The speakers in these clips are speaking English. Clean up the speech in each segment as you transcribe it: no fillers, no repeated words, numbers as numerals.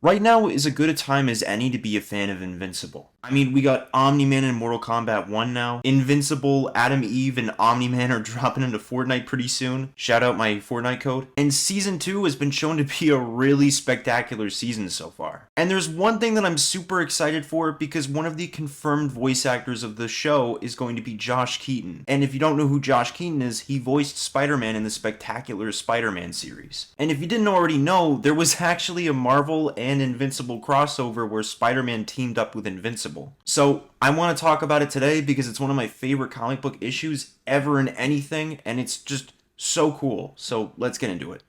Right now is as good a time as any to be a fan of Invincible. I mean, we got Omni-Man in Mortal Kombat 1 now. Invincible, Adam Eve, and Omni-Man are dropping into Fortnite pretty soon. Shout out my Fortnite code. And Season 2 has been shown to be a really spectacular season so far. And there's one thing that I'm super excited for because one of the confirmed voice actors of the show is going to be Josh Keaton. And if you don't know who Josh Keaton is, he voiced Spider-Man in the spectacular Spider-Man series. And if you didn't already know, there was actually a Marvel and Invincible crossover where Spider-Man teamed up with Invincible. So I want to talk about it today because it's one of my favorite comic book issues ever in anything, and it's just so cool. So let's get into it.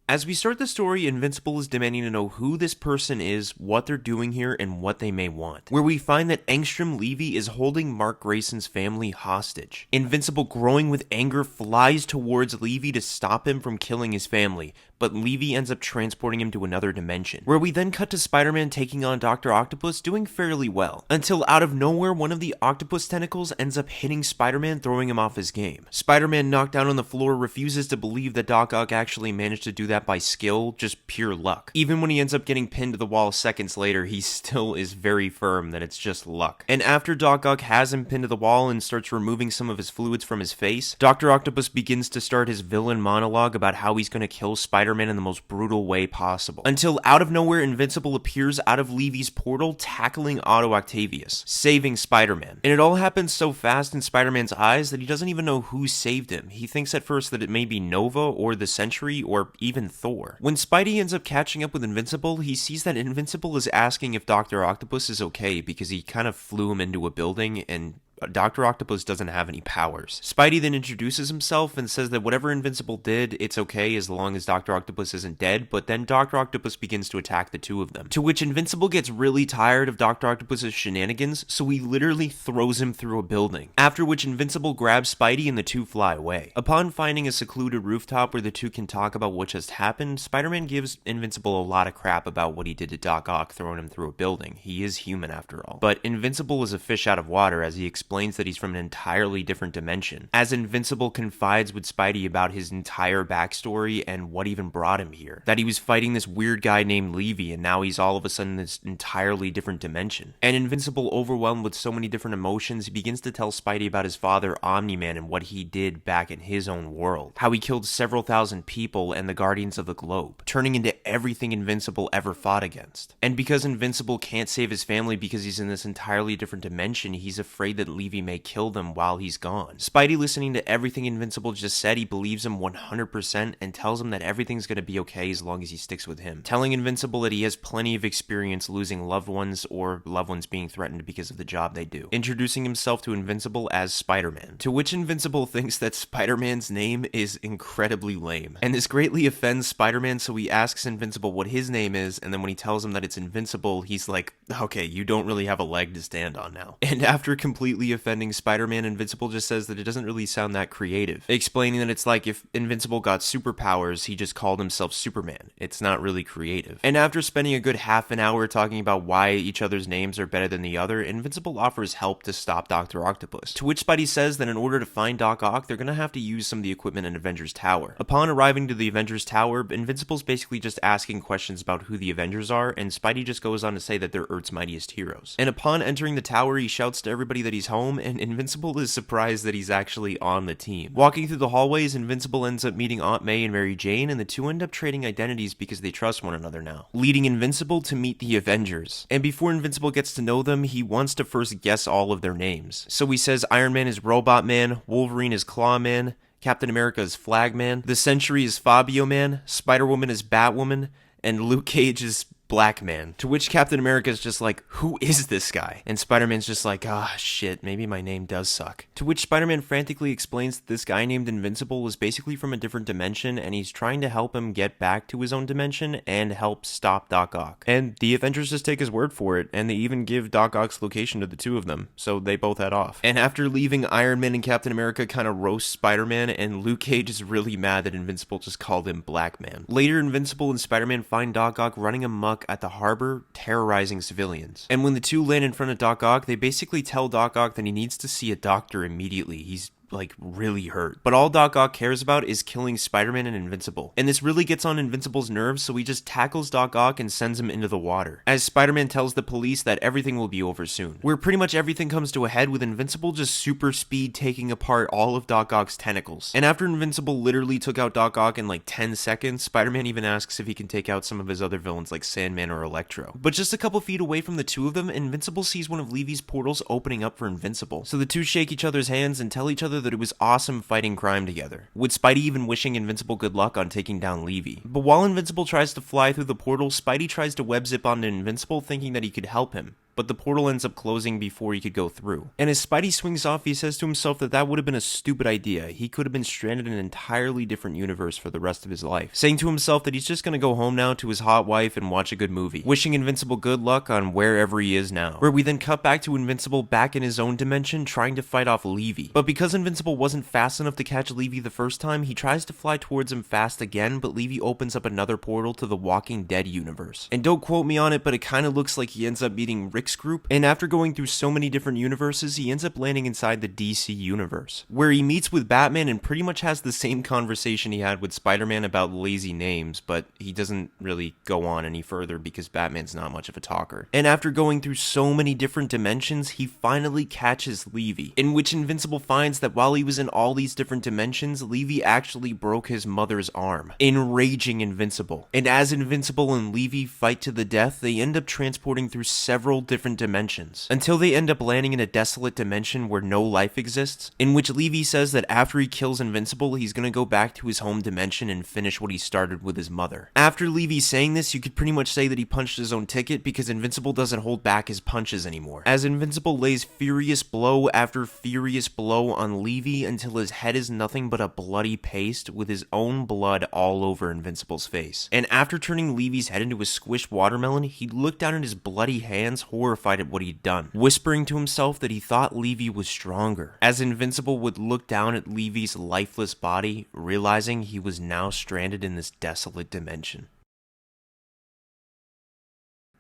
As we start the story, Invincible is demanding to know who this person is, what they're doing here, and what they may want. Where we find that Angstrom Levy is holding Mark Grayson's family hostage. Invincible, growing with anger, flies towards Levy to stop him from killing his family, but Levy ends up transporting him to another dimension. Where we then cut to Spider-Man taking on Dr. Octopus, doing fairly well. Until out of nowhere, one of the octopus tentacles ends up hitting Spider-Man, throwing him off his game. Spider-Man, knocked down on the floor, refuses to believe that Doc Ock actually managed to do that by skill, just pure luck. Even when he ends up getting pinned to the wall seconds later, he still is very firm that it's just luck. And after Doc Ock has him pinned to the wall and starts removing some of his fluids from his face, Dr. Octopus begins to start his villain monologue about how he's going to kill Spider-Man in the most brutal way possible. Until out of nowhere, Invincible appears out of Levy's portal, tackling Otto Octavius, saving Spider-Man. And it all happens so fast in Spider-Man's eyes that he doesn't even know who saved him. He thinks at first that it may be Nova or the Sentry or even Thor. When Spidey ends up catching up with Invincible, he sees that Invincible is asking if Dr. Octopus is okay because he kind of flew him into a building and Dr. Octopus doesn't have any powers. Spidey then introduces himself and says that whatever Invincible did, it's okay as long as Dr. Octopus isn't dead, but then Dr. Octopus begins to attack the two of them. To which Invincible gets really tired of Dr. Octopus's shenanigans, so he literally throws him through a building. After which Invincible grabs Spidey and the two fly away. Upon finding a secluded rooftop where the two can talk about what just happened, Spider-Man gives Invincible a lot of crap about what he did to Doc Ock, throwing him through a building. He is human after all. But Invincible is a fish out of water as he explains that he's from an entirely different dimension. As Invincible confides with Spidey about his entire backstory and what even brought him here. That he was fighting this weird guy named Levy and now he's all of a sudden in this entirely different dimension. And Invincible, overwhelmed with so many different emotions, he begins to tell Spidey about his father Omni-Man and what he did back in his own world. How he killed several thousand people and the Guardians of the Globe, turning into everything Invincible ever fought against. And because Invincible can't save his family because he's in this entirely different dimension, he's afraid that Levy may kill them while he's gone. Spidey, listening to everything Invincible just said, he believes him 100% and tells him that everything's gonna be okay as long as he sticks with him. Telling Invincible that he has plenty of experience losing loved ones or loved ones being threatened because of the job they do. Introducing himself to Invincible as Spider-Man. To which Invincible thinks that Spider-Man's name is incredibly lame. And this greatly offends Spider-Man, so he asks Invincible what his name is, and then when he tells him that it's Invincible, he's like, okay, you don't really have a leg to stand on now. And after completely offending Spider-Man, Invincible just says that it doesn't really sound that creative, explaining that it's like if Invincible got superpowers, he just called himself Superman. It's not really creative. And after spending a good half an hour talking about why each other's names are better than the other, Invincible offers help to stop Dr. Octopus. To which Spidey says that in order to find Doc Ock, they're gonna have to use some of the equipment in Avengers Tower. Upon arriving to the Avengers Tower, Invincible's basically just asking questions about who the Avengers are, and Spidey just goes on to say that they're Earth's mightiest heroes. And upon entering the tower, he shouts to everybody that he's home, and Invincible is surprised that he's actually on the team. Walking through the hallways, Invincible ends up meeting Aunt May and Mary Jane, and the two end up trading identities because they trust one another now, leading Invincible to meet the Avengers. And before Invincible gets to know them, he wants to first guess all of their names. So he says Iron Man is Robot Man, Wolverine is Claw Man, Captain America is Flag Man, the Sentry is Fabio Man, Spider-Woman is Batwoman, and Luke Cage is Black Man. To which Captain America is just like, who is this guy? And Spider-Man's just like, shit, maybe my name does suck. To which Spider-Man frantically explains that this guy named Invincible was basically from a different dimension and he's trying to help him get back to his own dimension and help stop Doc Ock. And the Avengers just take his word for it, and they even give Doc Ock's location to the two of them, so they both head off. And after leaving, Iron Man and Captain America kind of roast Spider-Man, and Luke Cage is really mad that Invincible just called him Black Man. Later, Invincible and Spider-Man find Doc Ock running amok at the harbor, terrorizing civilians. And when the two land in front of Doc Ock, they basically tell Doc Ock that he needs to see a doctor immediately. He's like really hurt. But all Doc Ock cares about is killing Spider-Man and Invincible. And this really gets on Invincible's nerves, so he just tackles Doc Ock and sends him into the water, as Spider-Man tells the police that everything will be over soon. Where pretty much everything comes to a head with Invincible just super speed taking apart all of Doc Ock's tentacles. And after Invincible literally took out Doc Ock in like 10 seconds, Spider-Man even asks if he can take out some of his other villains like Sandman or Electro. But just a couple feet away from the two of them, Invincible sees one of Levy's portals opening up for Invincible. So the two shake each other's hands and tell each other that it was awesome fighting crime together, with Spidey even wishing Invincible good luck on taking down Levy. But while Invincible tries to fly through the portal, Spidey tries to web zip onto Invincible thinking that he could help him, but the portal ends up closing before he could go through. And as Spidey swings off, he says to himself that that would have been a stupid idea. He could have been stranded in an entirely different universe for the rest of his life, saying to himself that he's just gonna go home now to his hot wife and watch a good movie, wishing Invincible good luck on wherever he is now. Where we then cut back to Invincible back in his own dimension trying to fight off Levy. But because Invincible wasn't fast enough to catch Levy the first time, he tries to fly towards him fast again, but Levy opens up another portal to the Walking Dead universe. And don't quote me on it, but it kinda looks like he ends up meeting Rick's group, and after going through so many different universes, he ends up landing inside the DC universe, where he meets with Batman and pretty much has the same conversation he had with Spider-Man about lazy names, but he doesn't really go on any further because Batman's not much of a talker. And after going through so many different dimensions, he finally catches Levy, in which Invincible finds that while he was in all these different dimensions, Levy actually broke his mother's arm, enraging Invincible. And as Invincible and Levy fight to the death, they end up transporting through several different dimensions, until they end up landing in a desolate dimension where no life exists, in which Levy says that after he kills Invincible, he's gonna go back to his home dimension and finish what he started with his mother. After Levy saying this, you could pretty much say that he punched his own ticket because Invincible doesn't hold back his punches anymore, as Invincible lays furious blow after furious blow on Levy until his head is nothing but a bloody paste with his own blood all over Invincible's face. And after turning Levy's head into a squished watermelon, he'd look down at his bloody hands, horrified at what he'd done, whispering to himself that he thought Levy was stronger, as Invincible would look down at Levy's lifeless body, realizing he was now stranded in this desolate dimension.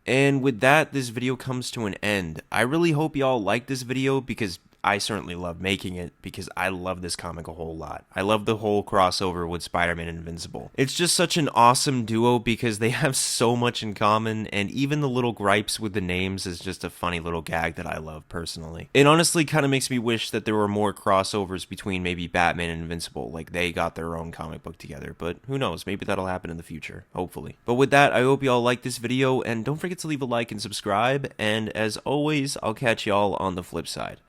And with that, this video comes to an end. I really hope y'all like this video because I certainly love making it because I love this comic a whole lot. I love the whole crossover with Spider-Man and Invincible. It's just such an awesome duo because they have so much in common, and even the little gripes with the names is just a funny little gag that I love personally. It honestly kind of makes me wish that there were more crossovers between maybe Batman and Invincible, like they got their own comic book together, but who knows, maybe that'll happen in the future, hopefully. But with that, I hope y'all like this video, and don't forget to leave a like and subscribe, and as always, I'll catch y'all on the flip side.